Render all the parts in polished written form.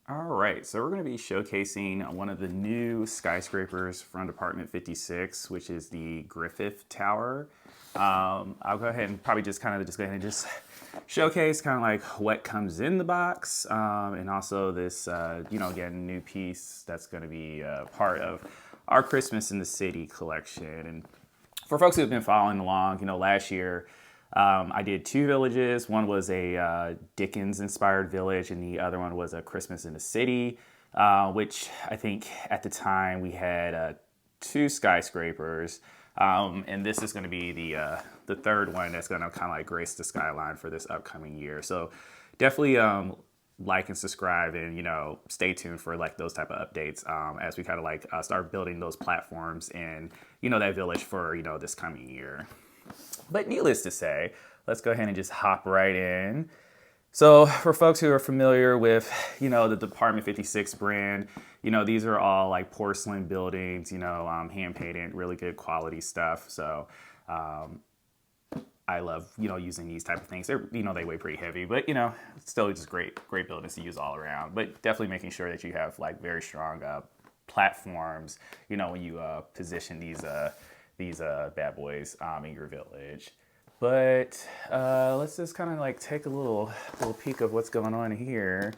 All right, so we're going to be showcasing one of the new skyscrapers from Department 56, which is the Griffith Tower. I'll go ahead and probably just go ahead and just showcase kind of like what comes in the box, and also this, again, new piece that's going to be part of our Christmas in the City collection. And for folks who have been following along, last year I did two villages. One was a Dickens-inspired village, and the other one was a Christmas in the City, which I think at the time we had two skyscrapers, and this is going to be the third one that's going to kind of like grace the skyline for this upcoming year. So definitely like and subscribe, and stay tuned for like those type of updates as we kind of like start building those platforms in that village for this coming year. But needless to say, let's go ahead and just hop right in. So for folks who are familiar with, the Department 56 brand, these are all like porcelain buildings, hand painted, really good quality stuff. So I love, using these type of things. They're, they weigh pretty heavy, but, still just great buildings to use all around. But definitely making sure that you have like very strong platforms, when you position these bad boys in your village. But let's just kind of like take a little peek of what's going on here.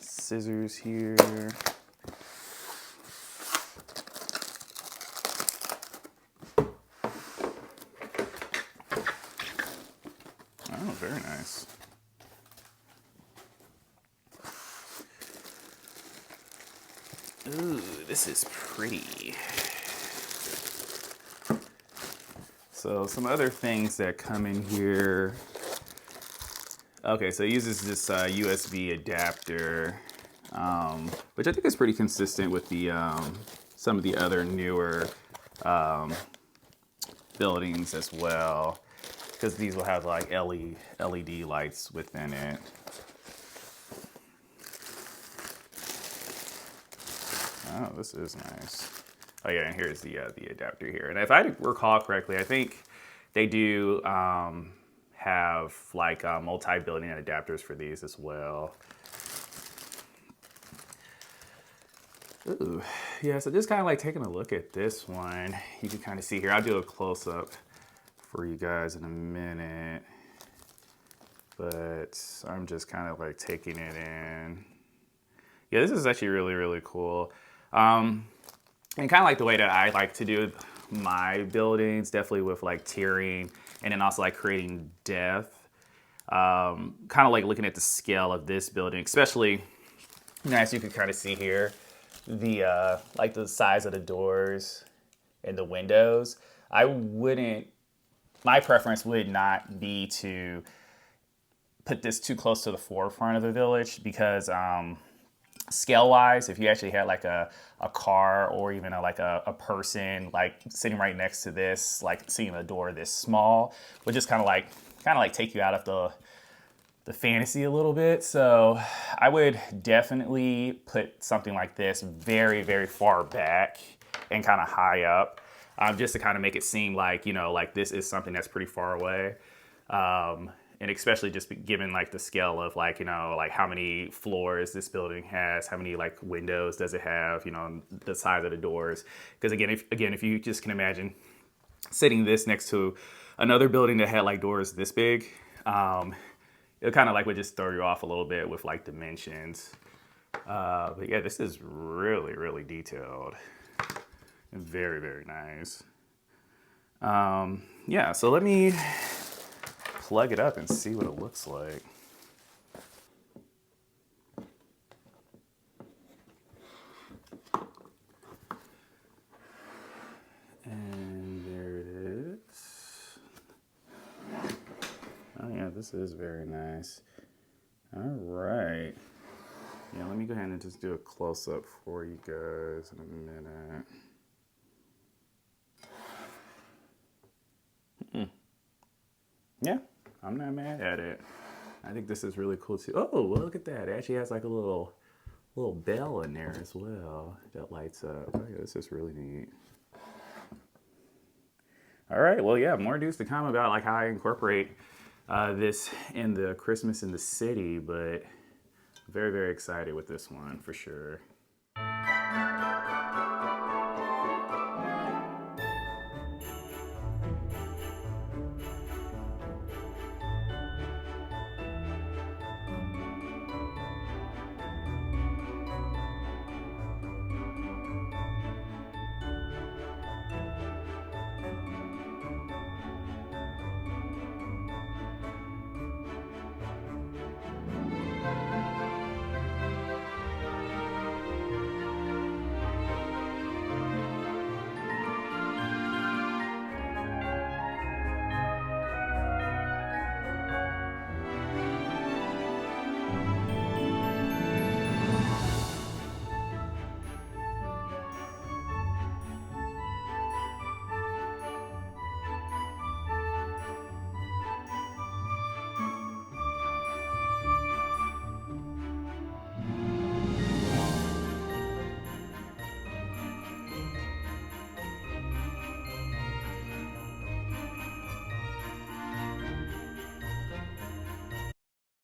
Scissors here. Oh, very nice. Ooh, this is pretty. So some other things that come in here. Okay, so it uses this USB adapter, which I think is pretty consistent with the some of the other newer buildings as well, because these will have like LED lights within it. Oh, this is nice. Oh yeah, and here's the adapter here. And if I recall correctly, I think they do have like multi-building adapters for these as well. Ooh, yeah, so just kind of like taking a look at this one, you can kind of see here. I'll do a close-up for you guys in a minute, but I'm just kind of like taking it in. Yeah, this is actually really, really cool. And kind of like the way that I like to do my buildings, definitely with like tiering and then also like creating depth. Kind of like looking at the scale of this building, especially, as you can kind of see here, the like the size of the doors and the windows. My preference would not be to put this too close to the forefront of the village, because scale wise, if you actually had like a car or even a person like sitting right next to this, like seeing a door this small, would just kind of like take you out of the fantasy a little bit. So I would definitely put something like this very, very far back and kind of high up, just to kind of make it seem like, like this is something that's pretty far away. And especially just given like the scale of like, like how many floors this building has, how many like windows does it have, the size of the doors. Because if you just can imagine sitting this next to another building that had like doors this big, it kind of like would just throw you off a little bit with like dimensions. But yeah, this is really, really detailed and very, very nice. Yeah, so let me plug it up and see what it looks like. And there it is. Oh yeah, this is very nice. All right. Yeah, let me go ahead and just do a close-up for you guys in a minute. Yeah, I'm not mad at it. I think this is really cool too. Oh, well, look at that. It actually has like a little little bell in there as well that lights up. Oh, yeah, this is really neat. All right, well, yeah, more news to come about like how I incorporate this in the Christmas in the city, but very, very excited with this one for sure.